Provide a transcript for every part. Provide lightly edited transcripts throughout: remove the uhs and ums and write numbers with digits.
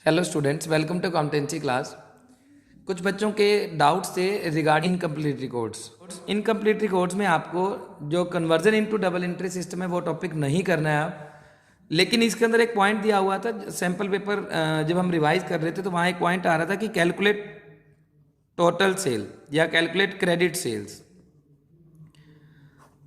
Hello students, welcome to accountancy class. कुछ बच्चों के डाउट्स थे regarding incomplete records. Incomplete records में आपको जो conversion into double entry system है वो टॉपिक नहीं करना है आप, लेकिन इसके अंदर एक पॉइंट दिया हुआ था। सैम्पल पेपर जब हम रिवाइज कर रहे थे तो वहाँ एक पॉइंट आ रहा था कि कैलकुलेट टोटल सेल या कैलकुलेट क्रेडिट सेल्स।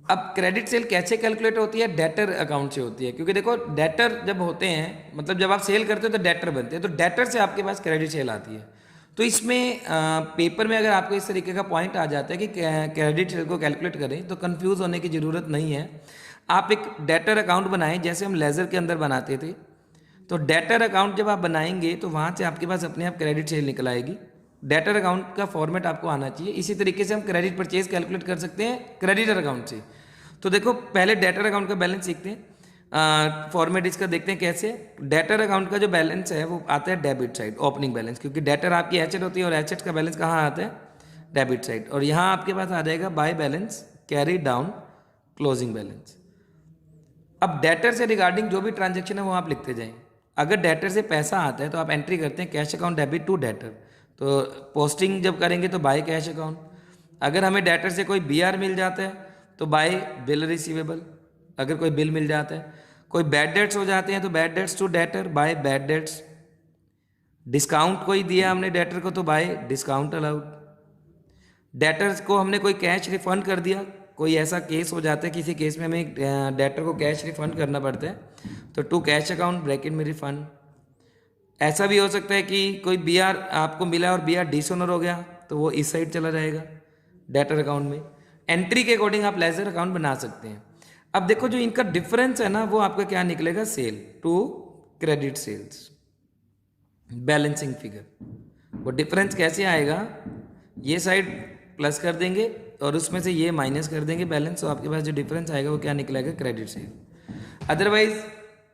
अब क्रेडिट सेल कैसे कैलकुलेट होती है? डेटर अकाउंट से होती है, क्योंकि देखो डेटर जब होते हैं, मतलब जब आप सेल करते हो तो डेटर बनते हैं, तो डेटर से आपके पास क्रेडिट सेल आती है। तो इसमें पेपर में अगर आपको इस तरीके का पॉइंट आ जाता है कि क्रेडिट सेल को कैलकुलेट करें, तो कंफ्यूज होने की ज़रूरत नहीं है। आप एक डेटर अकाउंट बनाएं जैसे हम लेज़र के अंदर बनाते थे। तो डेटर अकाउंट जब आप बनाएंगे तो वहाँ से आपके पास अपने आप क्रेडिट सेल निकल आएगी। डेटर अकाउंट का फॉर्मेट आपको आना चाहिए। इसी तरीके से हम क्रेडिट परचेज कैलकुलेट कर सकते हैं क्रेडिटर अकाउंट से। तो देखो पहले डेटर अकाउंट का बैलेंस सीखते हैं। फॉर्मेट इसका देखते हैं कैसे। डेटर अकाउंट का जो बैलेंस है वो आता है डेबिट साइड, ओपनिंग बैलेंस, क्योंकि डेटर आपकी एसेट होती है और एसेट का बैलेंस कहाँ आता है? Debit side. और यहाँ आपके पास आ जाएगा by balance carry down closing balance. अब डेटर से रिगार्डिंग जो भी ट्रांजेक्शन है वो आप लिखते जाएं। अगर डेटर से पैसा आता है तो आप एंट्री करते हैं cash account debit to debtor. तो पोस्टिंग जब करेंगे तो बाय कैश अकाउंट। अगर हमें डेटर से कोई बीआर मिल जाता है तो बाय बिल रिसीवेबल, अगर कोई बिल मिल जाता है। कोई बैड डेट्स हो जाते हैं तो bad debts to debtor by bad debts. Discount कोई दिया हमने डेटर को तो बाय डिस्काउंट अलाउड। डेटर्स को हमने कोई कैश रिफंड कर दिया, कोई ऐसा केस हो जाता है किसी केस में हमें डेटर को कैश रिफंड करना पड़ता है, तो टू कैश अकाउंट ब्रैकेट में रिफंड। ऐसा भी हो सकता है कि कोई बीआर आपको मिला और बीआर डिसऑनर हो गया तो वो इस साइड चला जाएगा डेटर अकाउंट में। एंट्री के अकॉर्डिंग आप लेजर अकाउंट बना सकते हैं। अब देखो जो इनका डिफरेंस है ना, वो आपका क्या निकलेगा? Sale to credit sales balancing figure. वो डिफरेंस कैसे आएगा? ये साइड प्लस कर देंगे और उसमें से ये माइनस कर देंगे बैलेंस, तो आपके पास जो डिफरेंस आएगा वो क्या निकलेगा? Credit sale. अदरवाइज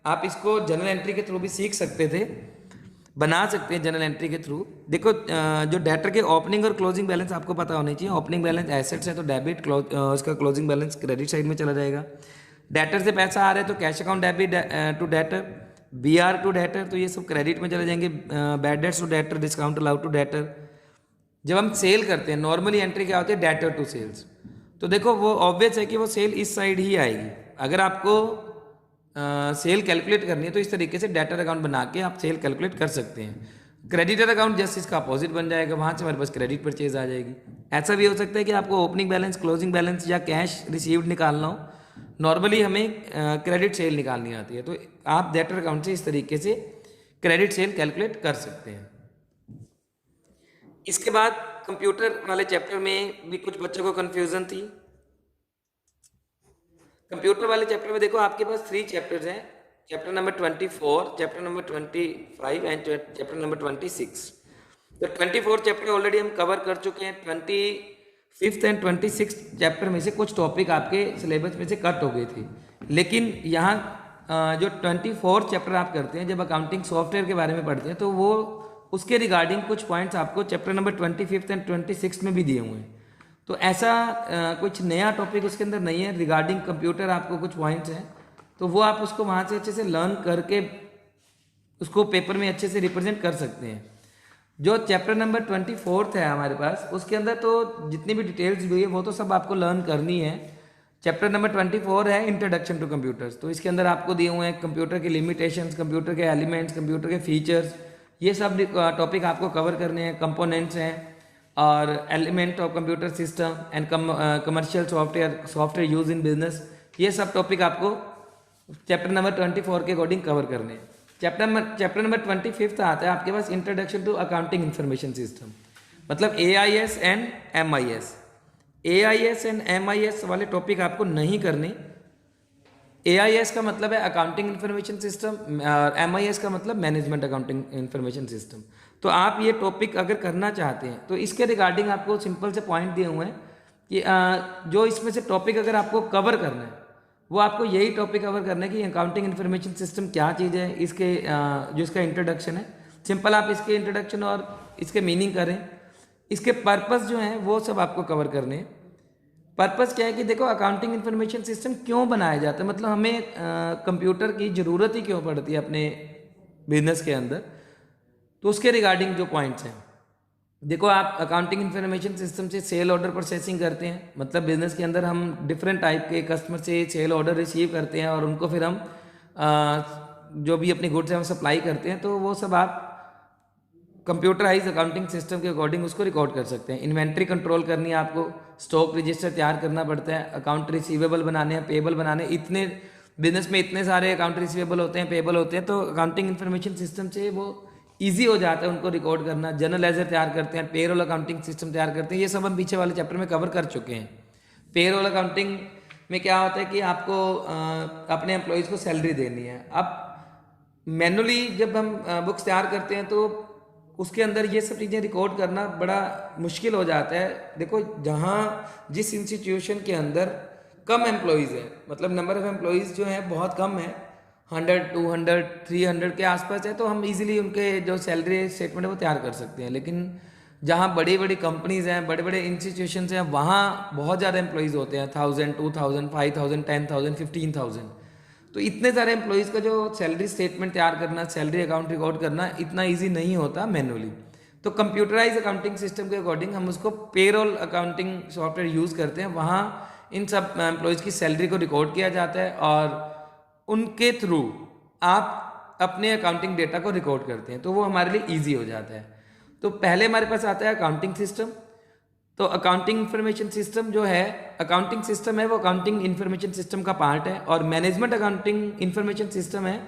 आप इसको जनरल एंट्री के थ्रू भी सीख सकते थे, बना सकते हैं जनरल एंट्री के थ्रू। देखो जो डेटर के ओपनिंग और क्लोजिंग बैलेंस आपको पता होनी चाहिए। ओपनिंग बैलेंस एसेट्स है तो डेबिट, उसका क्लोजिंग बैलेंस क्रेडिट साइड में चला जाएगा। डेटर से पैसा आ रहा है तो cash account debit to debtor, BR to debtor, तो ये सब क्रेडिट में चले जाएंगे। Bad debts to debtor, discount allowed to debtor. जब हम सेल करते हैं नॉर्मली एंट्री क्या होती है? Debtor to sales. तो देखो वो ऑब्वियस है कि वो सेल इस साइड ही आएगी। अगर आपको सेल कैलकुलेट करनी है तो इस तरीके से डेटर अकाउंट बना के आप सेल कैलकुलेट कर सकते हैं। क्रेडिटर अकाउंट जस्ट इसका अपोजिट बन जाएगा, वहाँ से हमारे पास क्रेडिट परचेज आ जाएगी। ऐसा भी हो सकता है कि आपको ओपनिंग बैलेंस, क्लोजिंग बैलेंस या कैश रिसीव्ड निकालना हो। नॉर्मली हमें क्रेडिट सेल निकालनी आती है, तो आप डेटर अकाउंट से इस तरीके से क्रेडिट सेल कैलकुलेट कर सकते हैं। इसके बाद कंप्यूटर वाले चैप्टर में भी कुछ बच्चों को कन्फ्यूजन थी। कंप्यूटर वाले चैप्टर में देखो आपके पास 3 चैप्टर्स हैं। Chapter number 24, chapter number 25 and chapter number 26। तो 24 चैप्टर ऑलरेडी हम कवर कर चुके हैं। 25th एंड 26th चैप्टर में से कुछ टॉपिक आपके सिलेबस में से कट हो गए थे, लेकिन यहाँ जो 24 चैप्टर आप करते हैं, जब अकाउंटिंग सॉफ्टवेयर के बारे में पढ़ते हैं, तो वो उसके रिगार्डिंग कुछ पॉइंट्स आपको चैप्टर नंबर 25th एंड 26 में भी दिए हुए हैं। तो ऐसा कुछ नया टॉपिक उसके अंदर नहीं है। रिगार्डिंग कंप्यूटर आपको कुछ पॉइंट्स हैं, तो वो आप उसको वहाँ से अच्छे से लर्न करके उसको पेपर में अच्छे से रिप्रेजेंट कर सकते हैं। जो चैप्टर नंबर 24 है हमारे पास, उसके अंदर तो जितनी भी डिटेल्स हुई है वो तो सब आपको लर्न करनी है। चैप्टर नंबर 24 है इंट्रोडक्शन टू कंप्यूटर्स। तो इसके अंदर आपको दिए हुए हैं कंप्यूटर के लिमिटेशंस, कंप्यूटर के एलिमेंट्स, कंप्यूटर के फीचर्स, ये सब टॉपिक आपको कवर करने हैं। कंपोनेंट्स हैं और element of computer system and commercial software use in business, ये सब टॉपिक आपको चैप्टर नंबर 24 के अकॉर्डिंग कवर करने हैं। चैप्टर नंबर 25 आता है आपके पास introduction to accounting information system, मतलब AIS and MIS। AIS and MIS वाले टॉपिक आपको नहीं करने। AIS का मतलब है अकाउंटिंग इंफॉर्मेशन सिस्टम, MIS का मतलब मैनेजमेंट अकाउंटिंग इंफॉर्मेशन सिस्टम। तो आप ये टॉपिक अगर करना चाहते हैं तो इसके रिगार्डिंग आपको सिंपल से पॉइंट दिए हुए हैं कि जो इसमें से टॉपिक अगर आपको कवर करना है वो आपको यही टॉपिक कवर करना है कि अकाउंटिंग इंफॉर्मेशन सिस्टम क्या चीज़ है। इसके जो इसका इंट्रोडक्शन है, सिंपल आप इसके इंट्रोडक्शन और इसके मीनिंग करें। इसके पर्पस जो हैं वो सब आपको कवर करने हैं। पर्पस क्या है कि देखो अकाउंटिंग इंफॉर्मेशन सिस्टम क्यों बनाया जाता है, मतलब हमें कंप्यूटर की ज़रूरत ही क्यों पड़ती है अपने बिजनेस के अंदर। तो उसके रिगार्डिंग जो पॉइंट्स हैं, देखो आप अकाउंटिंग इन्फॉर्मेशन सिस्टम से सेल ऑर्डर प्रोसेसिंग करते हैं, मतलब बिजनेस के अंदर हम डिफरेंट टाइप के कस्टमर से सेल ऑर्डर रिसीव करते हैं और उनको फिर हम जो भी अपनी गुड्स हैं हम सप्लाई करते हैं, तो वो सब आप कंप्यूटराइज अकाउंटिंग सिस्टम के अकॉर्डिंग उसको रिकॉर्ड कर सकते हैं। इन्वेंट्री कंट्रोल करनी है आपको, स्टॉक रजिस्टर तैयार करना पड़ता है, अकाउंट रिसीवेबल बनाने हैं, पेबल बनाने, इतने बिजनेस में इतने सारे अकाउंट रिसीवेबल होते हैं, पेबल होते हैं, तो अकाउंटिंग इन्फॉर्मेशन सिस्टम से वो ईजी हो जाता है उनको रिकॉर्ड करना। जनरल लेजर तैयार करते हैं, पेरोल अकाउंटिंग सिस्टम तैयार करते हैं, ये सब हम पीछे वाले चैप्टर में कवर कर चुके हैं। पेरोल अकाउंटिंग में क्या होता है कि आपको अपने एम्प्लॉयज़ को सैलरी देनी है। अब मैनुअली जब हम बुक्स तैयार करते हैं तो उसके अंदर ये सब चीज़ें रिकॉर्ड करना बड़ा मुश्किल हो जाता है। देखो जहाँ जिस इंस्टीट्यूशन के अंदर कम एम्प्लॉयज़ है, मतलब नंबर ऑफ़ एम्प्लॉयज़ जो है बहुत कम है, 100, 200, 300 के आसपास है, तो हम इजीली उनके जो सैलरी स्टेटमेंट है वो तैयार कर सकते हैं। लेकिन जहाँ बड़ी बड़ी कंपनीज़ हैं, बड़े बड़े इंस्टीट्यूशंस हैं, वहाँ बहुत ज़्यादा एम्प्लॉयज़ होते हैं, 1000, 2000, 5000, 10,000, 15,000। तो इतने सारे एम्प्लॉयज़ का जो सैलरी स्टेटमेंट तैयार करना, सैलरी अकाउंट रिकॉर्ड करना इतना ईजी नहीं होता मैनुअली। तो कंप्यूटराइज अकाउंटिंग सिस्टम के अकॉर्डिंग हम उसको पेरोल अकाउंटिंग सॉफ्टवेयर यूज़ करते हैं। वहाँ इन सब एम्प्लॉयज़ की सैलरी को रिकॉर्ड किया जाता है और उनके थ्रू आप अपने अकाउंटिंग डेटा को रिकॉर्ड करते हैं, तो वो हमारे लिए ईजी हो जाता है। तो पहले हमारे पास आता है अकाउंटिंग सिस्टम। तो अकाउंटिंग इन्फॉर्मेशन सिस्टम जो है, अकाउंटिंग सिस्टम है वो अकाउंटिंग इन्फॉर्मेशन सिस्टम का पार्ट है, और मैनेजमेंट अकाउंटिंग इन्फॉर्मेशन सिस्टम है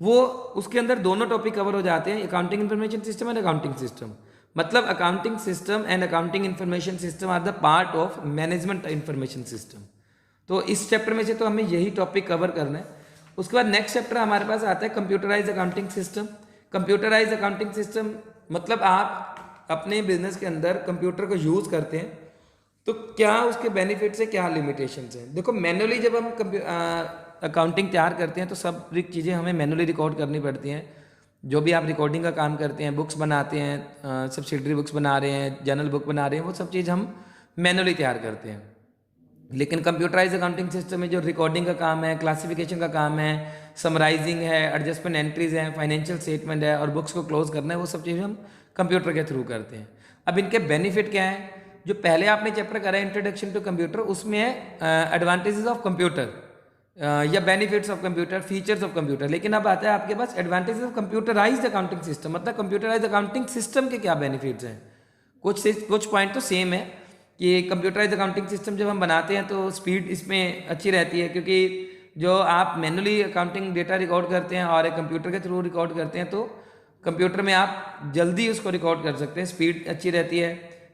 वो उसके अंदर दोनों टॉपिक कवर हो जाते हैं, accounting information system and accounting system. मतलब accounting system and accounting information system are the part of management information system. तो इस चैप्टर में से तो हमें यही टॉपिक कवर करना है। उसके बाद नेक्स्ट चैप्टर हमारे पास आता है computerise accounting system. Computerise accounting system मतलब आप अपने बिजनेस के अंदर कंप्यूटर को यूज़ करते हैं, तो क्या उसके बेनिफिट्स हैं, क्या लिमिटेशंस हैं। देखो मैनुअली जब हम अकाउंटिंग तैयार करते हैं तो सब चीज़ें हमें मैनुअली रिकॉर्ड करनी पड़ती हैं। जो भी आप रिकॉर्डिंग का काम करते हैं, बुक्स बनाते हैं, सब्सिडरी बुक्स बना रहे हैं, जर्नल बुक बना रहे हैं, वो सब चीज़ हम मैनुअली तैयार करते हैं। लेकिन कंप्यूटराइज अकाउंटिंग सिस्टम में जो रिकॉर्डिंग का काम है, क्लासिफिकेशन का काम है, समराइजिंग है, एडजस्टमेंट एंट्रीज हैं, फाइनेंशियल स्टेटमेंट है और बुक्स को क्लोज करना है, वो सब चीज़ें हम कंप्यूटर के थ्रू करते हैं। अब इनके बेनिफिट क्या है, जो पहले आपने चैप्टर करा है इंट्रोडक्शन टू कंप्यूटर, उसमें है एडवांटेजेस ऑफ कंप्यूटर या benefits of computer, features of computer. लेकिन अब आता है आपके पास advantages of computerized accounting system, मतलब कंप्यूटराइज्ड अकाउंटिंग सिस्टम के क्या बेनिफिट्स हैं। कुछ पॉइंट तो सेम है कि कंप्यूटराइज्ड अकाउंटिंग सिस्टम जब हम बनाते हैं तो स्पीड इसमें अच्छी रहती है, क्योंकि जो आप मैनुअली अकाउंटिंग डेटा रिकॉर्ड करते हैं और एक कंप्यूटर के थ्रू रिकॉर्ड करते हैं, तो कंप्यूटर में आप जल्दी उसको रिकॉर्ड कर सकते हैं, स्पीड अच्छी रहती है,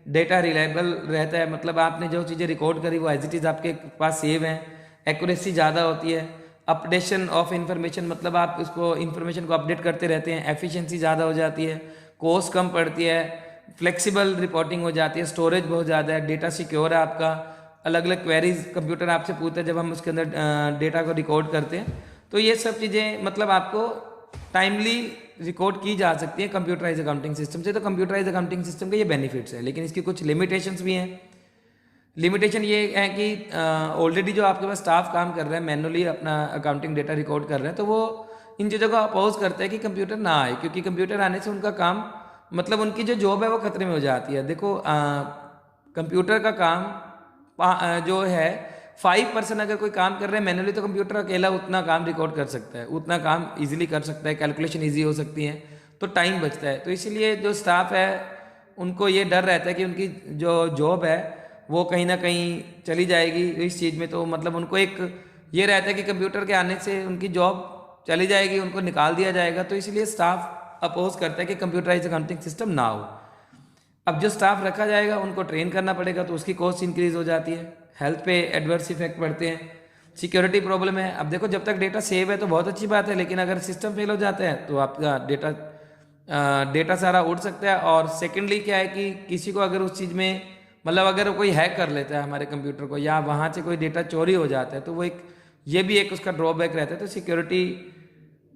डेटा रिलायबल रहता है, मतलब आपने जो चीज़ें रिकॉर्ड करी वो एज इट इज़ आपके पास सेव हैं, एक्यूरेसी ज़्यादा होती है, अपडेशन ऑफ इंफॉर्मेशन मतलब आप उसको इन्फॉर्मेशन को अपडेट करते रहते हैं, एफिशिएंसी ज़्यादा हो जाती है, कॉस्ट कम पड़ती है, फ्लेक्सिबल रिपोर्टिंग हो जाती है, स्टोरेज बहुत ज़्यादा है, डेटा सिक्योर है आपका, अलग अलग क्वेरीज कंप्यूटर आपसे पूछता है जब हम उसके अंदर डेटा को रिकॉर्ड करते हैं। तो ये सब चीज़ें मतलब आपको टाइमली रिकॉर्ड की जा सकती है कंप्यूटराइज अकाउंटिंग सिस्टम से। तो कंप्यूटराइज अकाउंटिंग सिस्टम के ये बेनिफिट्स हैं, लेकिन इसकी कुछ लिमिटेशंस भी हैं। लिमिटेशन ये है कि ऑलरेडी जो आपके पास स्टाफ काम कर रहे हैं, मैनुअली अपना अकाउंटिंग डेटा रिकॉर्ड कर रहे हैं, तो वो इन चीज़ों को अपोज करते हैं कि कंप्यूटर ना आए, क्योंकि कंप्यूटर आने से उनका काम मतलब उनकी जो जॉब है वो खतरे में हो जाती है। देखो कंप्यूटर का काम जो है 5% अगर कोई काम कर रहे हैं मैनुअली, तो कंप्यूटर अकेला उतना काम रिकॉर्ड कर सकता है, उतना काम इजीली कर सकता है, कैलकुलेशन इजी हो सकती है, तो टाइम बचता है। तो इसीलिए जो स्टाफ है उनको ये डर रहता है कि उनकी जो जॉब है वो कहीं ना कहीं चली जाएगी इस चीज़ में। तो मतलब उनको एक ये रहता है कि कंप्यूटर के आने से उनकी जॉब चली जाएगी, उनको निकाल दिया जाएगा। तो इसलिए स्टाफ अपोज करता है कि कंप्यूटराइज अकाउंटिंग सिस्टम ना हो। अब जो स्टाफ रखा जाएगा उनको ट्रेन करना पड़ेगा, तो उसकी कॉस्ट इंक्रीज हो जाती है, हेल्थ पे एडवर्स इफेक्ट पड़ते हैं, सिक्योरिटी प्रॉब्लम है। अब देखो जब तक डेटा सेव है तो बहुत अच्छी बात है, लेकिन अगर सिस्टम फेल हो जाता है तो आपका डेटा सारा उड़ सकता है। और सेकेंडली क्या है कि किसी को अगर उस चीज़ में मतलब अगर कोई हैक कर लेता है हमारे कंप्यूटर को या वहाँ से कोई डेटा चोरी हो जाता है, तो वो ये भी एक उसका ड्रॉबैक रहता है। तो सिक्योरिटी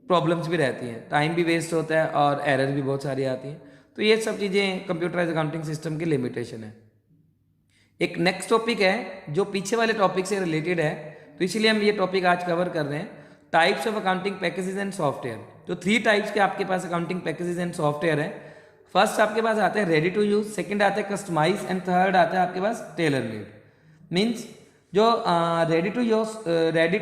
प्रॉब्लम्स भी रहती हैं, टाइम भी वेस्ट होता है और एरर भी बहुत सारी आती हैं। तो ये सब चीज़ें कंप्यूटराइज अकाउंटिंग सिस्टम की लिमिटेशन है। एक नेक्स्ट टॉपिक है जो पीछे वाले टॉपिक से रिलेटेड है, तो इसीलिए हम ये टॉपिक आज कवर कर रहे हैं, types of accounting packages and software. तो 3 टाइप्स के आपके पास अकाउंटिंग पैकेजेस एंड सॉफ्टवेयर है। फर्स्ट आपके पास आता है रेडी टू यूज, सेकंड आता है कस्टमाइज एंड थर्ड आता है आपके पास टेलर मेड। मीन्स जो रेडी टू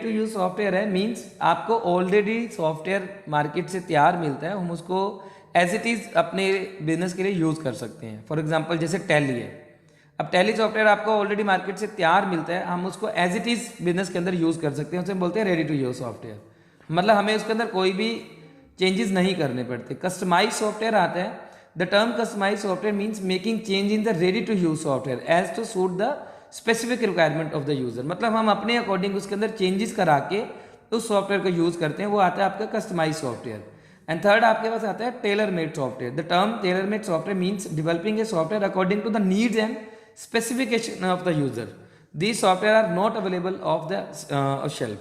यूज सॉफ्टवेयर है, मीन्स आपको ऑलरेडी सॉफ्टवेयर मार्केट से तैयार मिलता है, हम उसको एज इट इज़ अपने बिजनेस के लिए यूज़ कर सकते हैं। फॉर एग्जांपल जैसे टैली है, अब टैली सॉफ्टवेयर आपको ऑलरेडी मार्केट से तैयार मिलता है, हम उसको एज इट इज़ बिजनेस के अंदर यूज़ कर सकते हैं, उसे बोलते हैं रेडी टू यूज सॉफ्टवेयर। मतलब हमें उसके अंदर कोई भी चेंजेस नहीं करने पड़ते। कस्टमाइज सॉफ्टवेयर आता है, the term customise software means making change in the ready to use software as to suit the specific requirement of the user. मतलब हम अपने अकॉर्डिंग उसके अंदर चेंजेस करा के उस सॉफ्टवेयर को यूज करते हैं, वो आता है आपका कस्टमाइज सॉफ्टवेयर। एंड थर्ड आपके पास आता है tailor made software. The term tailor made software means developing a software according to the needs and specification of the user. These software are not available off the shelf.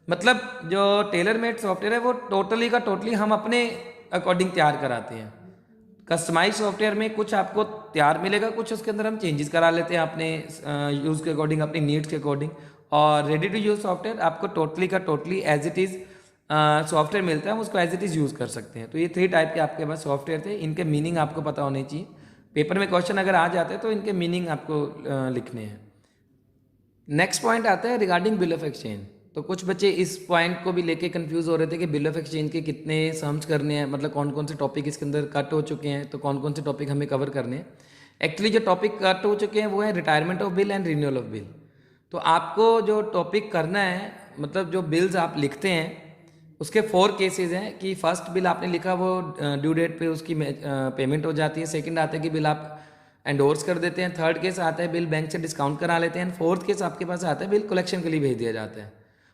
मतलब जो Taylor made software है वो totally का totally हम अपने according तैयार कराते हैं। कस्टमाइज सॉफ्टवेयर में कुछ आपको तैयार मिलेगा, कुछ उसके अंदर हम चेंजेस करा लेते हैं अपने यूज़ के अकॉर्डिंग, अपनी नीड्स के अकॉर्डिंग। और रेडी टू यूज़ सॉफ्टवेयर आपको टोटली का totally as it is software मिलता है, हम उसको एज इट इज़ यूज़ कर सकते हैं। तो ये 3 टाइप के आपके पास सॉफ्टवेयर थे, इनके मीनिंग आपको पता होने चाहिए। पेपर में क्वेश्चन अगर आ जाते हैं तो इनके मीनिंग आपको लिखने हैं। नेक्स्ट पॉइंट आता है रिगार्डिंग बिल ऑफ एक्सचेंज। तो कुछ बच्चे इस पॉइंट को भी लेके कंफ्यूज हो रहे थे कि बिल ऑफ एक्सचेंज के कितने सम्स करने हैं, मतलब कौन कौन से टॉपिक इसके अंदर कट हो चुके हैं, तो कौन कौन से टॉपिक हमें कवर करने हैं। एक्चुअली जो टॉपिक कट हो चुके हैं वो है retirement of bill and renewal of bill. तो आपको जो टॉपिक करना है, मतलब जो बिल्स आप लिखते हैं उसके 4 केसेस हैं कि फर्स्ट बिल आपने लिखा वो ड्यू डेट पे उसकी पेमेंट हो जाती है, सेकंड आता है कि बिल आप एंडोर्स कर देते हैं, थर्ड केस आता है बिल बैंक से डिस्काउंट करा लेते हैं, फोर्थ केस आपके पास आता है बिल कलेक्शन के लिए भेज दिया जाता है,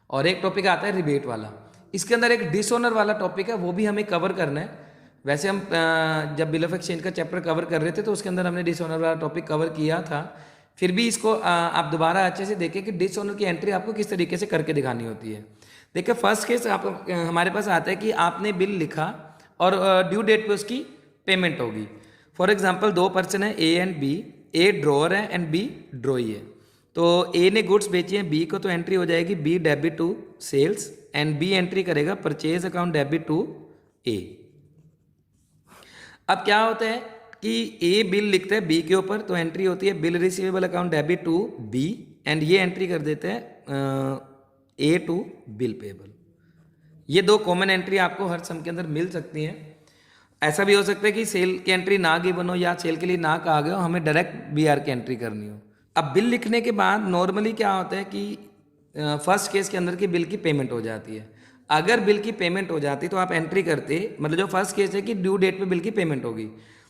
और एक टॉपिक आता है रिबेट वाला। इसके अंदर एक डिसऑनर वाला टॉपिक है, वो भी हमें कवर करना है। वैसे हम जब बिल ऑफ एक्सचेंज का चैप्टर कवर कर रहे थे तो उसके अंदर हमने डिसऑनर वाला टॉपिक कवर किया था, फिर भी इसको आप दोबारा अच्छे से देखें कि डिसऑनर की एंट्री आपको किस तरीके से करके दिखानी होती है। देखिए फर्स्ट केस आप हमारे पास आता है कि आपने बिल लिखा और ड्यू डेट पे उसकी पेमेंट होगी। फॉर एग्जांपल 2 पर्सन है A and B, A drawer है एंड बी ड्रॉई है। तो ए ने गुड्स बेची है बी को, तो एंट्री हो जाएगी B debit to sales and B entry करेगा purchase account debit to A. अब क्या होता है कि ए बिल लिखता है बी के ऊपर, तो एंट्री होती है bill receivable account debit to B and ये एंट्री कर देते हैं ए टू बिल पेबल। ये 2 कॉमन एंट्री आपको हर सम के अंदर मिल सकती हैं। ऐसा भी हो सकता है कि सेल की एंट्री ना गिवन हो या सेल के लिए ना कहा गया हो, हमें डायरेक्ट बीआर की एंट्री करनी हो। अब बिल लिखने के बाद नॉर्मली क्या होता है कि फर्स्ट केस के अंदर की बिल की पेमेंट हो जाती है। अगर बिल की पेमेंट हो जाती तो आप एंट्री करते, मतलब जो फर्स्ट केस है कि ड्यू डेट पे बिल की पेमेंट होगी,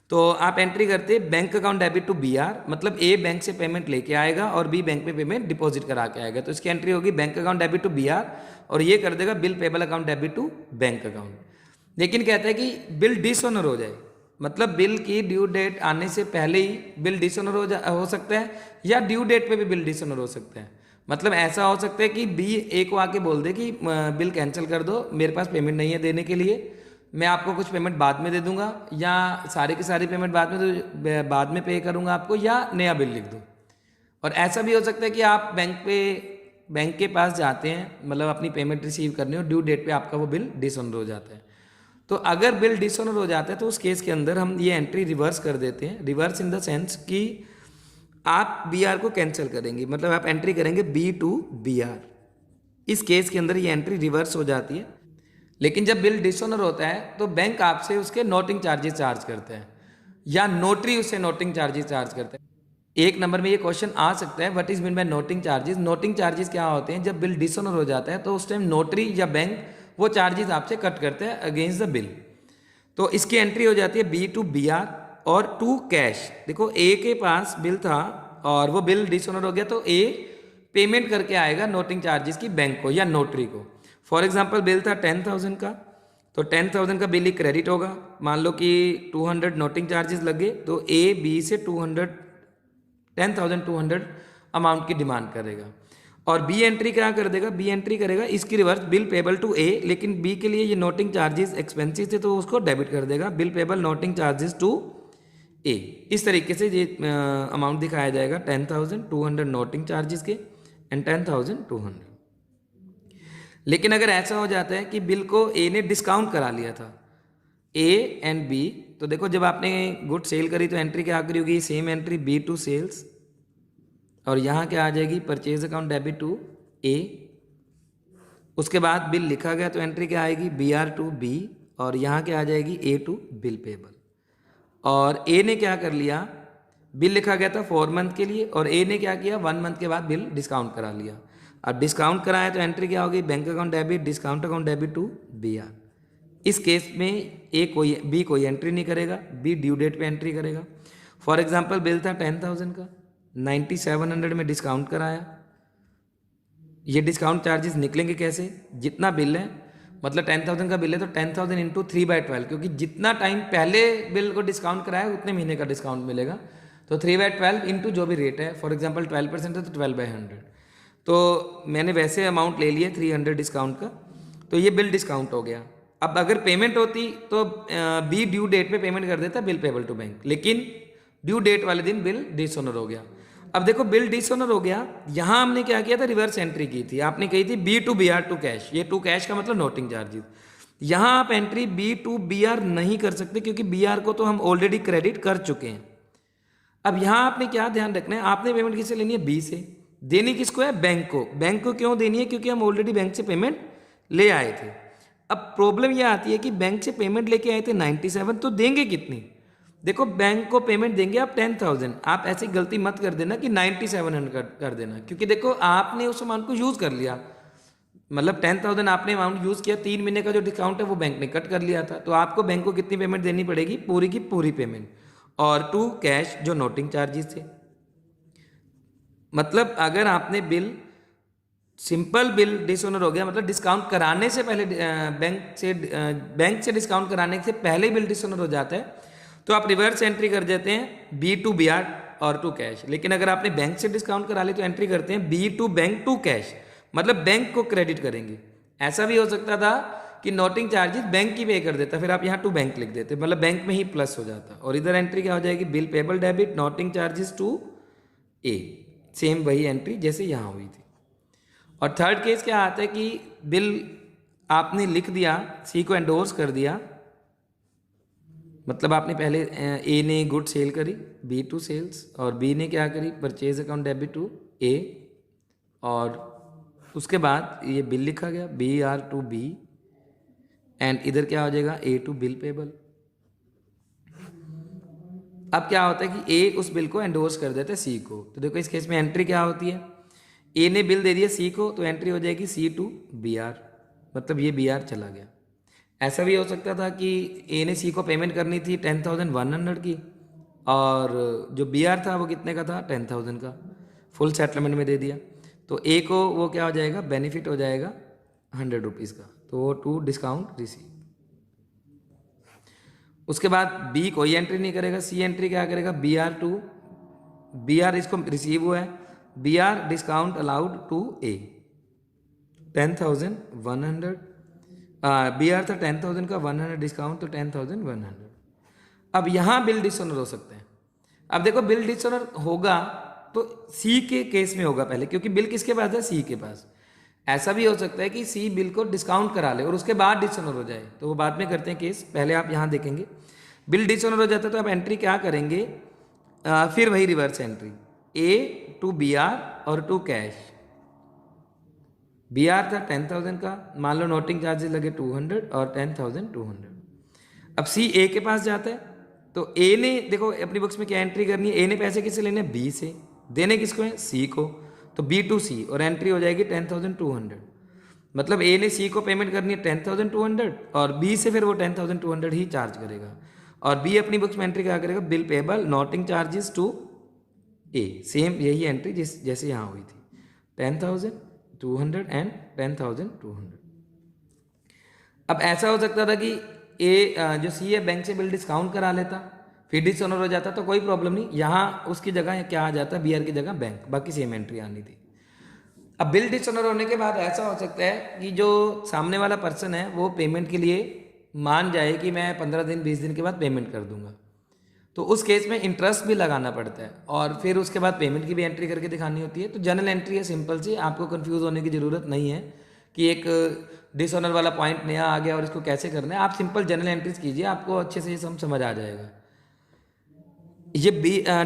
तो आप एंट्री करते bank account debit to B R, मतलब ए बैंक से पेमेंट लेके आएगा और बी बैंक पे पेमेंट डिपॉजिट करा के आएगा, तो इसकी एंट्री होगी bank account debit to B R और ये कर देगा bill payable account debit to bank account. लेकिन कहते हैं कि बिल डिसऑनर हो जाए, मतलब बिल की ड्यू डेट आने से पहले ही बिल डिसऑनर हो सकता है या ड्यू डेट पे भी बिल डिसऑनर हो सकता है। मतलब ऐसा हो सकता है कि बी ए को आके बोल दे कि बिल कैंसिल कर दो, मेरे पास पेमेंट नहीं है देने के लिए, मैं आपको कुछ पेमेंट बाद में दे दूंगा, या सारे की सारी पेमेंट बाद में पे करूंगा आपको, या नया बिल लिख दो। और ऐसा भी हो सकता है कि आप बैंक के पास जाते हैं, मतलब अपनी पेमेंट रिसीव करने, और ड्यू डेट पे आपका वो बिल डिसऑनर हो जाता है। तो अगर बिल डिसऑनर हो जाता है तो उस केस के अंदर हम ये एंट्री रिवर्स कर देते हैं। रिवर्स इन द सेंस कि आप बी आर को कैंसिल करेंगे, मतलब आप एंट्री करेंगे बी टू बी आर। इस केस के अंदर ये एंट्री रिवर्स हो जाती है। लेकिन जब बिल डिसऑनर होता है तो बैंक आपसे उसके नोटिंग चार्जेस चार्ज करते हैं या नोटरी उससे नोटिंग चार्जेस चार्ज करते हैं। 1 नंबर में ये क्वेश्चन आ सकता है, what is mean by noting charges. Noting charges क्या होते हैं, जब बिल डिसऑनर हो जाता है तो उस टाइम नोटरी या बैंक वो चार्जेस आपसे कट करते हैं अगेंस्ट द बिल। तो इसकी एंट्री हो जाती है बी टू बी आर और टू कैश। देखो ए के पास बिल था और वो बिल डिसऑनर हो गया, तो ए पेमेंट करके आएगा नोटिंग चार्जेस की बैंक को या नोटरी को। फॉर एग्जांपल बिल था 10,000 का, तो 10,000 का बिल ही क्रेडिट होगा। मान लो कि 200 नोटिंग चार्जेस लगे, तो ए बी से 10,200 अमाउंट की डिमांड करेगा और बी एंट्री क्या कर देगा, बी एंट्री करेगा इसकी reverse bill payable to A, लेकिन बी के लिए ये नोटिंग चार्जेस एक्सपेंसिव थे तो उसको डेबिट कर देगा bill payable noting charges to A. इस तरीके से ये अमाउंट दिखाया जाएगा 10,200 नोटिंग चार्जेस के एंड 10,200। लेकिन अगर ऐसा हो जाता है कि बिल को ए ने डिस्काउंट करा लिया था, ए एंड बी तो देखो जब आपने गुड सेल करी तो एंट्री क्या करी होगी, same entry B to sales, और यहाँ क्या आ जाएगी, purchase account debit to A. उसके बाद बिल लिखा गया तो एंट्री क्या आएगी, बी आर टू बी, और यहाँ क्या आ जाएगी, ए टू बिल पेबल। और ए ने क्या कर लिया, बिल लिखा गया था 4 मंथ के लिए, और ए ने क्या किया, 1 मंथ के बाद बिल डिस्काउंट करा लिया। अब डिस्काउंट कराया तो एंट्री क्या होगी, bank account debit, discount account debit to B R. इस केस में बी कोई एंट्री नहीं करेगा, बी ड्यू डेट पे एंट्री करेगा। फॉर एग्जांपल बिल था 10,000 का, 9700 में डिस्काउंट कराया। ये डिस्काउंट चार्जेस निकलेंगे कैसे, जितना बिल है, मतलब 10,000 का बिल है तो 10,000 इंटू 3/12, क्योंकि जितना टाइम पहले बिल को डिस्काउंट कराया उतने महीने का डिस्काउंट मिलेगा। तो 3/12 इंटू जो भी रेट है, फॉर एग्जांपल 12% है तो 12/100। तो मैंने वैसे अमाउंट ले लिया 300 डिस्काउंट का, तो ये बिल डिस्काउंट हो गया। अब अगर पेमेंट होती तो बी ड्यू डेट पे पेमेंट कर देता बिल पेबल टू बैंक, लेकिन ड्यू डेट वाले दिन बिल डिसऑनर हो गया। अब देखो बिल डिसऑनर हो गया, यहाँ हमने क्या किया था, रिवर्स एंट्री की थी। आपने कही थी B to B R to cash, ये टू कैश का मतलब नोटिंग चार्जेस। यहाँ आप entry B to B R नहीं कर सकते, क्योंकि बी आर को तो हम ऑलरेडी क्रेडिट कर चुके हैं। अब यहाँ आपने क्या ध्यान रखना है, आपने पेमेंट किससे लेनी है, बी से। देनी किसको है, बैंक को। बैंक को क्यों देनी है, क्योंकि हम ऑलरेडी बैंक से पेमेंट ले आए थे। अब प्रॉब्लम यह आती है कि बैंक से पेमेंट लेके आए थे 97, तो देंगे कितनी। देखो बैंक को पेमेंट देंगे आप 10,000, आप ऐसी गलती मत कर देना कि 9700 कर देना, क्योंकि देखो आपने उस अमाउंट को यूज़ कर लिया, मतलब 10,000 आपने अमाउंट यूज़ किया, 3 महीने का जो डिस्काउंट है वो बैंक ने कट कर लिया था, तो आपको बैंक को कितनी पेमेंट देनी पड़ेगी, पूरी की पूरी पेमेंट, और टू कैश जो नोटिंग चार्जेस थे। मतलब अगर आपने बिल, सिंपल बिल डिसऑनर हो गया, मतलब डिस्काउंट कराने से पहले, बैंक से डिस्काउंट कराने से पहले बिल डिसऑनर हो जाता है, तो आप रिवर्स एंट्री कर देते हैं बी टू बी आर और टू कैश। लेकिन अगर आपने बैंक से डिस्काउंट करा ली तो एंट्री करते हैं B to bank to cash, मतलब बैंक को क्रेडिट करेंगे। ऐसा भी हो सकता था कि नोटिंग चार्जेस बैंक की पे कर देता, फिर आप यहाँ टू बैंक लिख देते, मतलब बैंक में ही प्लस हो जाता, और इधर एंट्री क्या हो जाएगी, bill payable debit noting charges to A, same वही एंट्री जैसे यहाँ हुई थी। और थर्ड केस क्या आता है कि बिल आपने लिख दिया, सी को एंडोर्स कर दिया, मतलब आपने पहले ए ने गुड सेल करी बी टू सेल्स, और बी ने क्या करी, purchase account debit to A, और उसके बाद ये बिल लिखा गया B R to B, and इधर क्या हो जाएगा, ए टू बिल पेबल। अब क्या होता है कि ए उस बिल को एंडोर्स कर देता है सी को, तो देखो इस केस में एंट्री क्या होती है, ए ने बिल दे दिया सी को, तो एंट्री हो जाएगी सी टू बी आर, मतलब ये बी आर चला गया। ऐसा भी हो सकता था कि ए ने सी को पेमेंट करनी थी 10,100 की, और जो बी आर था वो कितने का था, 10,000 का, फुल सेटलमेंट में दे दिया, तो ए को वो क्या हो जाएगा, बेनिफिट हो जाएगा 100 रुपीज़ का, तो वो टू डिस्काउंट रिसीव। उसके बाद बी कोई एंट्री नहीं करेगा, सी एंट्री क्या करेगा, B R to, B R इसको रिसीव हुआ है, B R discount allowed to A 10,100, B R था 10,000 का, 100 डिस्काउंट, तो 10,100। अब यहाँ बिल डिसऑनर हो सकते हैं। अब देखो बिल डिसऑनर होगा तो सी के केस में होगा पहले, क्योंकि बिल किसके पास है, सी के पास। ऐसा भी हो सकता है कि सी बिल को डिस्काउंट करा ले और उसके बाद डिसऑनर हो जाए, तो वो बाद में करते हैं केस, पहले आप यहाँ देखेंगे। बिल डिसऑनर हो जाता है तो आप एंट्री क्या करेंगे, फिर वही reverse entry, A to B R और टू कैश। बी आर था 10,000 का, मान लो नोटिंग चार्जेस लगे 200 और 10,200। अब सी ए के पास जाता है, तो ए ने देखो अपनी बुक्स में क्या एंट्री करनी है, ए ने पैसे किससे लेने हैं, बी से, देने किसको है, सी को, तो बी टू सी, और एंट्री हो जाएगी 10,200। मतलब ए ने सी को पेमेंट करनी है 10,200 और बी से फिर वो 10,200 ही चार्ज करेगा, और बी अपनी बुक्स में एंट्री क्या करेगा, bill payable noting charges to A, same यही एंट्री जैसे यहाँ हुई थी, 10,200 एंड 10,200। अब ऐसा हो सकता था कि ए जो सी है बैंक से बिल डिस्काउंट करा लेता, फिर डिसऑनर हो जाता, तो कोई प्रॉब्लम नहीं, यहाँ उसकी जगह क्या आ जाता, बी आर की जगह बैंक, बाकी सेम एंट्री आनी थी। अब बिल डिसऑनर होने के बाद ऐसा हो सकता है कि जो सामने वाला पर्सन है वो पेमेंट के लिए मान जाए कि मैं 15 दिन 20 दिन के बाद पेमेंट कर दूंगा, तो उस केस में इंटरेस्ट भी लगाना पड़ता है, और फिर उसके बाद पेमेंट की भी एंट्री करके दिखानी होती है। तो जनरल एंट्री है सिंपल सी, आपको कंफ्यूज होने की ज़रूरत नहीं है कि एक डिसऑनर वाला पॉइंट नया आ गया और इसको कैसे करना है। आप सिंपल जनरल एंट्रीज कीजिए, आपको अच्छे से ये समझ आ जाएगा। ये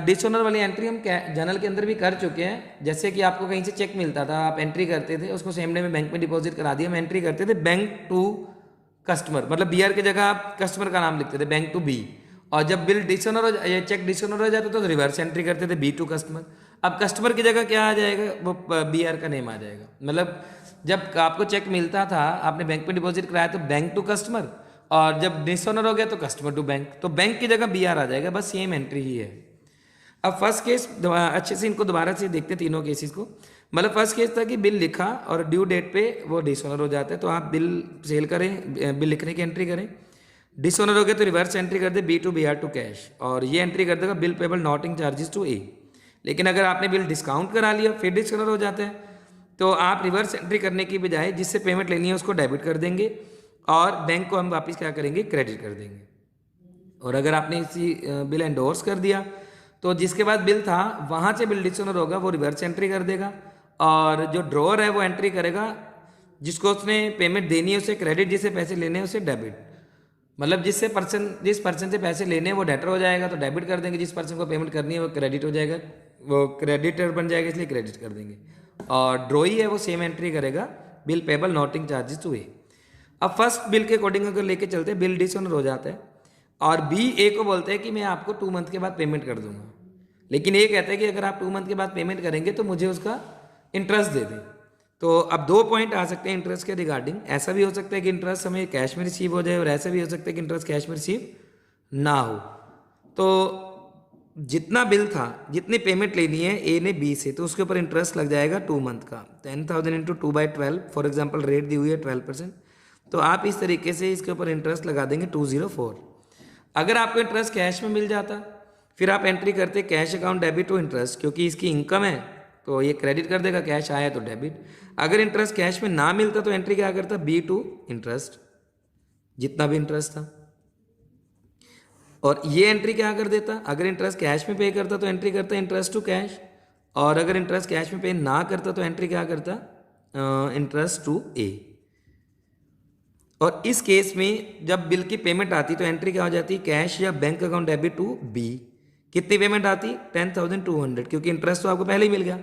डिसऑनर वाली एंट्री हम जनरल के अंदर भी कर चुके हैं। जैसे कि आपको कहीं से चेक मिलता था, आप एंट्री करते थे, उसको सेम डे में बैंक में डिपॉजिट करा दिया, हम एंट्री करते थे बैंक टू कस्टमर, मतलब बीआर की जगह आप कस्टमर का नाम लिखते थे बैंक टू बी। और जब बिल डिसऑनर हो चेक डिसऑनर हो जाता तो रिवर्स एंट्री करते थे बी टू कस्टमर। अब कस्टमर की जगह क्या आ जाएगा, वो बीआर का नेम आ जाएगा। मतलब जब आपको चेक मिलता था, आपने बैंक में डिपॉजिट कराया तो बैंक टू कस्टमर, और जब डिसऑनर हो गया तो कस्टमर टू बैंक, तो बैंक की जगह बीआर आ जाएगा, बस सेम एंट्री ही है। अब फर्स्ट केस अच्छे से इनको दोबारा से देखते हैं तीनों केसेस को। मतलब फर्स्ट केस था कि बिल लिखा और ड्यू डेट पे वो डिसऑनर हो जाता है, तो आप बिल सेल करें, बिल लिखने की एंट्री करें। डिसऑनर हो गया तो रिवर्स एंट्री कर दे B to B R to cash, और ये एंट्री कर देगा bill payable noting charges to A. लेकिन अगर आपने बिल डिस्काउंट करा लिया फिर डिसऑनर हो जाता है, तो आप रिवर्स एंट्री करने की बजाय जिससे पेमेंट लेनी है उसको डेबिट कर देंगे और बैंक को हम वापस क्या करेंगे, क्रेडिट कर देंगे। और अगर आपने इसी बिल एंडोर्स कर दिया तो जिसके बाद बिल था वहाँ से बिल डिसऑनर होगा, वो रिवर्स एंट्री कर देगा, और जो ड्रॉअर है वो एंट्री करेगा जिसको उसने पेमेंट देनी है उसे क्रेडिट, जिसे पैसे लेने हैं उसे डेबिट। मतलब जिस पर्सन से पैसे लेने हैं वो डेटर हो जाएगा तो डेबिट कर देंगे, जिस पर्सन को पेमेंट करनी है वो क्रेडिट हो जाएगा, वो क्रेडिटर बन जाएगा इसलिए क्रेडिट कर देंगे। और ड्रॉई है वो सेम एंट्री करेगा bill payable noting charges to A. अब फर्स्ट बिल के अकॉर्डिंग अगर लेके चलते हैं, बिल डिसऑनर हो जाता है और बी ए को बोलते हैं कि मैं आपको 2 मंथ के बाद पेमेंट कर दूंगा, लेकिन ए कहता है कि अगर आप 2 मंथ के बाद पेमेंट करेंगे तो मुझे उसका इंटरेस्ट दे दें। तो अब 2 पॉइंट आ सकते हैं इंटरेस्ट के रिगार्डिंग। ऐसा भी हो सकता है कि इंटरेस्ट हमें कैश में रिसीव हो जाए, और ऐसा भी हो सकता है कि इंटरेस्ट कैश में रिसीव ना हो। तो जितना बिल था, जितनी पेमेंट लेनी है ए ने बी से, तो उसके ऊपर इंटरेस्ट लग जाएगा 2 मंथ का 10,000 इंटू 2/12। फॉर एग्जाम्पल रेट दी हुई है 12%, तो आप इस तरीके से इसके ऊपर इंटरेस्ट लगा देंगे 204। अगर आपको इंटरेस्ट कैश में मिल जाता फिर आप एंट्री करते cash account debit to interest, क्योंकि इसकी इनकम है तो ये क्रेडिट कर देगा, कैश आया तो डेबिट। अगर इंटरेस्ट कैश में ना मिलता तो एंट्री क्या करता, बी टू इंटरेस्ट, जितना भी इंटरेस्ट था। और ये एंट्री क्या कर देता, अगर इंटरेस्ट कैश में पे करता तो एंट्री करता इंटरेस्ट टू कैश, और अगर इंटरेस्ट कैश में पे ना करता तो एंट्री क्या करता, इंटरेस्ट टू ए। और इस केस में जब बिल की पेमेंट आती तो एंट्री क्या हो जाती, कैश या bank account debit to B. कितनी पेमेंट आती, 10,200, क्योंकि इंटरेस्ट तो आपको पहले ही मिल गया।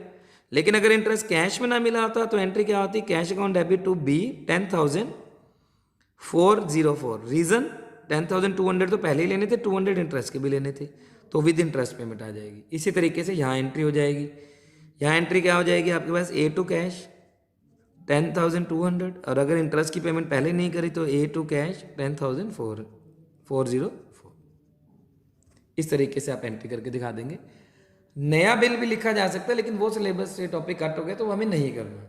लेकिन अगर इंटरेस्ट कैश में ना मिला होता तो एंट्री क्या होती, cash account debit to B 10,404। Reason 10,200 तो पहले ही लेने थे, 200 इंटरेस्ट के भी लेने थे, तो विद इंटरेस्ट पेमेंट आ जाएगी। इसी तरीके से यहाँ एंट्री हो जाएगी। यहाँ एंट्री क्या हो जाएगी आपके पास, ए टू कैश 10,200, और अगर इंटरेस्ट की पेमेंट पहले नहीं करी तो ए टू कैश 10,404। इस तरीके से आप एंट्री करके दिखा देंगे। नया बिल भी लिखा जा सकता है, लेकिन वो सिलेबस से टॉपिक कट हो गया तो वो हमें नहीं करना।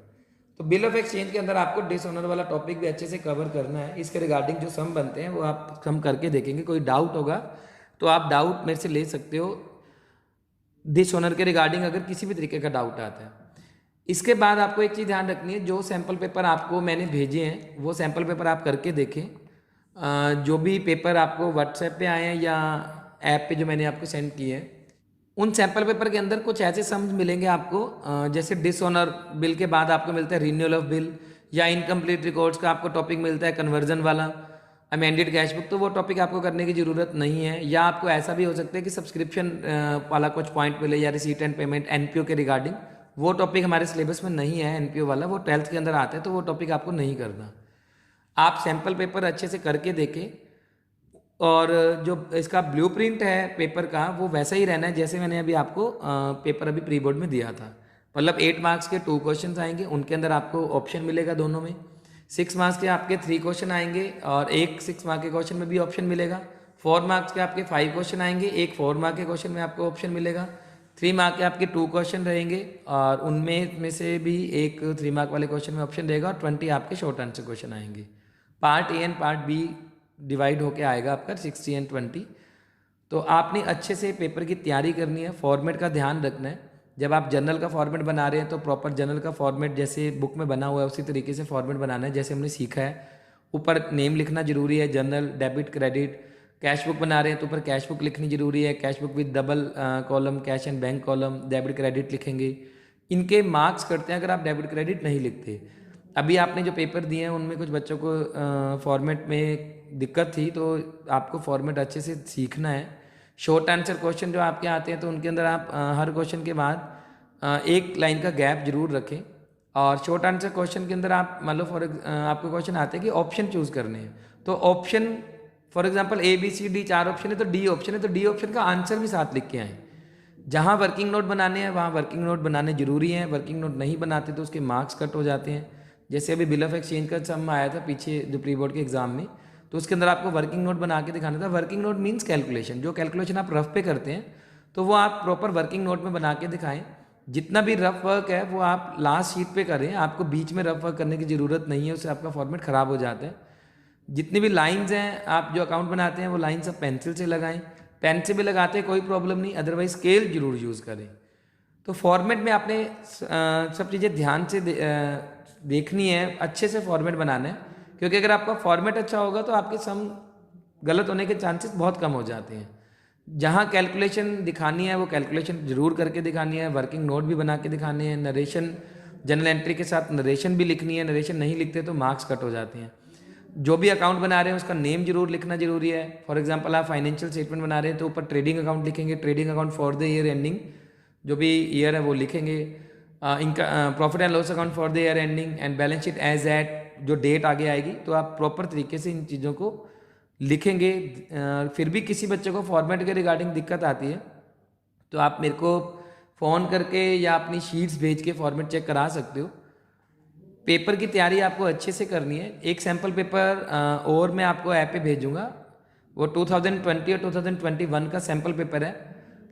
तो बिल ऑफ एक्सचेंज के अंदर आपको डिसऑनर वाला टॉपिक भी अच्छे से कवर करना है। इसके रिगार्डिंग जो सम बनते हैं वो आप सम करके देखेंगे। कोई डाउट होगा तो आप डाउट मेरे से ले सकते हो डिसऑनर के रिगार्डिंग, अगर किसी भी तरीके का डाउट आता है। इसके बाद आपको एक चीज़ ध्यान रखनी है, जो सैम्पल पेपर आपको मैंने भेजे हैं वो सैम्पल पेपर आप करके देखें। जो भी पेपर आपको व्हाट्सएप पे आए हैं या ऐप पे जो मैंने आपको सेंड किए हैं, उन सैम्पल पेपर के अंदर कुछ ऐसे सम्स मिलेंगे आपको, जैसे डिसऑनर बिल के बाद आपको मिलता है रिन्यूअल ऑफ बिल, या इनकम्प्लीट रिकॉर्ड्स का आपको टॉपिक मिलता है कन्वर्जन वाला, अमेंडेड कैश बुक, तो वो टॉपिक आपको करने की ज़रूरत नहीं है। या आपको ऐसा भी हो सकता है कि सब्सक्रिप्शन वाला कुछ पॉइंट मिले, या रिसीट एंड पेमेंट एनपीओ के रिगार्डिंग, वो टॉपिक हमारे सिलेबस में नहीं है एनपीओ वाला, वो 12th के अंदर आता है, तो वो टॉपिक आपको नहीं करना। आप सैम्पल पेपर अच्छे से करके देखें, और जो इसका ब्लूप्रिंट है पेपर का वो वैसा ही रहना है जैसे मैंने अभी आपको पेपर अभी प्री बोर्ड में दिया था। मतलब 8 मार्क्स के 2 क्वेश्चन आएंगे, उनके अंदर आपको ऑप्शन मिलेगा दोनों में। 6 मार्क्स के आपके 3 क्वेश्चन आएंगे, और एक 6 मार्क के क्वेश्चन में भी ऑप्शन मिलेगा। 4 मार्क्स के आपके 5 क्वेश्चन आएंगे, एक 4 मार्क के क्वेश्चन में आपको ऑप्शन मिलेगा। 3 मार्क के आपके 2 क्वेश्चन रहेंगे, और उनमें से भी एक 3 मार्क वाले क्वेश्चन में ऑप्शन रहेगा, और 20 आपके शॉर्ट आंसर क्वेश्चन आएंगे। Part A and part B divide होके आएगा आपका 60 एंड 20। तो आपने अच्छे से पेपर की तैयारी करनी है। फॉर्मेट का ध्यान रखना है, जब आप जर्नल का फॉर्मेट बना रहे हैं तो प्रॉपर जर्नल का फॉर्मेट जैसे बुक में बना हुआ है उसी तरीके से फॉर्मेट बनाना है जैसे हमने सीखा है। ऊपर नेम लिखना जरूरी है, journal, debit, credit. Cash book बना रहे हैं तो ऊपर कैश बुक लिखनी जरूरी है, cash book with double column, cash and bank column, debit credit लिखेंगे। इनके मार्क्स करते हैं अगर आप डेबिट क्रेडिट नहीं लिखते। अभी आपने जो पेपर दिए हैं उनमें कुछ बच्चों को फॉर्मेट में दिक्कत थी, तो आपको फॉर्मेट अच्छे से सीखना है। शॉर्ट आंसर क्वेश्चन जो आपके आते हैं तो उनके अंदर आप हर क्वेश्चन के बाद एक लाइन का गैप जरूर रखें। और शॉर्ट आंसर क्वेश्चन के अंदर आप मान लो आपको क्वेश्चन आते हैं कि ऑप्शन चूज़ करने हैं, तो option for example ABCD 4 option है तो D ऑप्शन है, तो D ऑप्शन का आंसर भी साथ लिख के आएँ। जहाँ वर्किंग नोट बनाने हैं वहाँ वर्किंग नोट बनाने जरूरी हैं, वर्किंग नोट नहीं बनाते तो उसके मार्क्स कट हो जाते हैं। जैसे अभी बिल ऑफ एक्सचेंज का सम आया था पीछे जो प्री बोर्ड के एग्जाम में, तो उसके अंदर आपको वर्किंग नोट बना के दिखाना था। वर्किंग नोट मीन्स कैलकुलेशन, जो कैलकुलेशन आप रफ पे करते हैं तो वो आप प्रॉपर वर्किंग नोट में बना के दिखाएं। जितना भी रफ वर्क है वो आप लास्ट शीट पे करें, आपको बीच में रफ वर्क करने की ज़रूरत नहीं है, उससे आपका फॉर्मेट ख़राब हो जाता है। जितनी भी लाइंस हैं आप जो अकाउंट बनाते हैं वो लाइन सब पेंसिल से लगाएं, पेन से भी लगाते हैं कोई प्रॉब्लम नहीं, अदरवाइज स्केल जरूर यूज़ करें। तो फॉर्मेट में आपने सब चीज़ें ध्यान से देखनी है, अच्छे से फॉर्मेट बनाना है, क्योंकि अगर आपका फॉर्मेट अच्छा होगा तो आपके सम गलत होने के चांसेस बहुत कम हो जाते हैं। जहाँ कैलकुलेशन दिखानी है वो कैलकुलेशन जरूर करके दिखानी है, वर्किंग नोट भी बना के दिखाने हैं, नरेशन जनरल एंट्री के साथ नरेशन भी लिखनी है, नरेशन नहीं लिखते तो मार्क्स कट हो जाते हैं। जो भी अकाउंट बना रहे हैं उसका नेम जरूर लिखना जरूरी है। फॉर एग्जांपल आप फाइनेंशियल स्टेटमेंट बना रहे हैं तो ऊपर ट्रेडिंग अकाउंट लिखेंगे, trading account for the year ending, जो भी ईयर है वो लिखेंगे। इनका profit and loss account for the year ending and balance sheet as at, जो डेट आगे आएगी तो आप प्रॉपर तरीके से इन चीज़ों को लिखेंगे। फिर भी किसी बच्चे को फॉर्मेट के रिगार्डिंग दिक्कत आती है तो आप मेरे को फ़ोन करके या अपनी शीट्स भेज के फॉर्मेट चेक करा सकते हो। पेपर की तैयारी आपको अच्छे से करनी है। एक सैम्पल पेपर और मैं आपको ऐप पे भेजूंगा, वो 2020 और 2021 का सैम्पल पेपर है।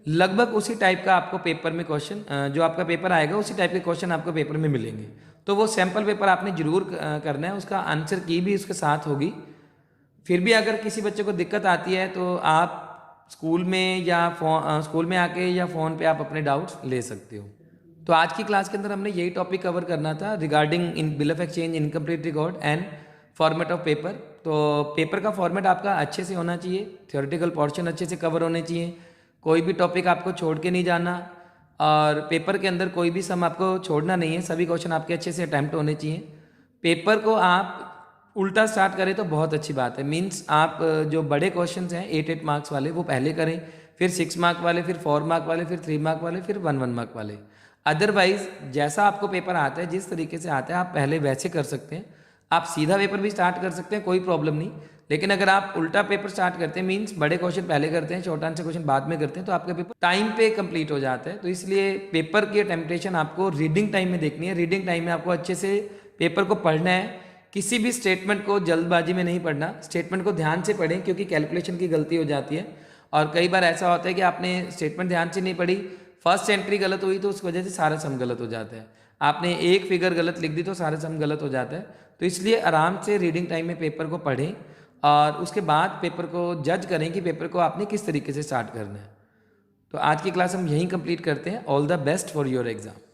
लगभग उसी टाइप का आपको पेपर में क्वेश्चन, जो आपका पेपर आएगा उसी टाइप के क्वेश्चन आपको पेपर में मिलेंगे। तो वो सैम्पल पेपर आपने जरूर करना है, उसका आंसर की भी उसके साथ होगी। फिर भी अगर किसी बच्चे को दिक्कत आती है तो आप स्कूल में या स्कूल में आके या फ़ोन पे आप अपने डाउट्स ले सकते हो। तो आज की क्लास के अंदर हमने यही टॉपिक कवर करना था regarding in bill of exchange, incomplete record and format of paper. तो पेपर का फॉर्मेट आपका अच्छे से होना चाहिए, थियोरेटिकल पोर्शन अच्छे से कवर होने चाहिए, कोई भी टॉपिक आपको छोड़ के नहीं जाना, और पेपर के अंदर कोई भी सम आपको छोड़ना नहीं है, सभी क्वेश्चन आपके अच्छे से अटैम्प्ट होने चाहिए। पेपर को आप उल्टा स्टार्ट करें तो बहुत अच्छी बात है, मीन्स आप जो बड़े क्वेश्चन हैं 8 मार्क्स वाले वो पहले करें, फिर 6 मार्क वाले, फिर 4 मार्क वाले, फिर 3 मार्क वाले, फिर 1 मार्क वाले। अदरवाइज जैसा आपको पेपर आता है, जिस तरीके से आता है आप पहले वैसे कर सकते हैं। आप सीधा पेपर भी स्टार्ट कर सकते हैं, कोई प्रॉब्लम नहीं। लेकिन अगर आप उल्टा पेपर स्टार्ट करते हैं, मीन्स बड़े क्वेश्चन पहले करते हैं, शॉर्ट आंसर क्वेश्चन बाद में करते हैं, तो आपका पेपर टाइम पे कंप्लीट हो जाता है। तो इसलिए पेपर की टेम्पटेशन आपको रीडिंग टाइम में देखनी है। रीडिंग टाइम में आपको अच्छे से पेपर को पढ़ना है, किसी भी स्टेटमेंट को जल्दबाजी में नहीं पढ़ना, स्टेटमेंट को ध्यान से पढ़ें, क्योंकि कैलकुलेशन की गलती हो जाती है। और कई बार ऐसा होता है कि आपने स्टेटमेंट ध्यान से नहीं पढ़ी, फर्स्ट एंट्री गलत हुई तो उस वजह से सारा सम गलत हो जाता है। आपने एक फिगर गलत लिख दी तो सारा सम गलत हो जाता है। तो इसलिए आराम से रीडिंग टाइम में पेपर को पढ़ें और उसके बाद पेपर को जज करें कि पेपर को आपने किस तरीके से स्टार्ट करना है। तो आज की क्लास हम यहीं कंप्लीट करते हैं। All the best for your exam.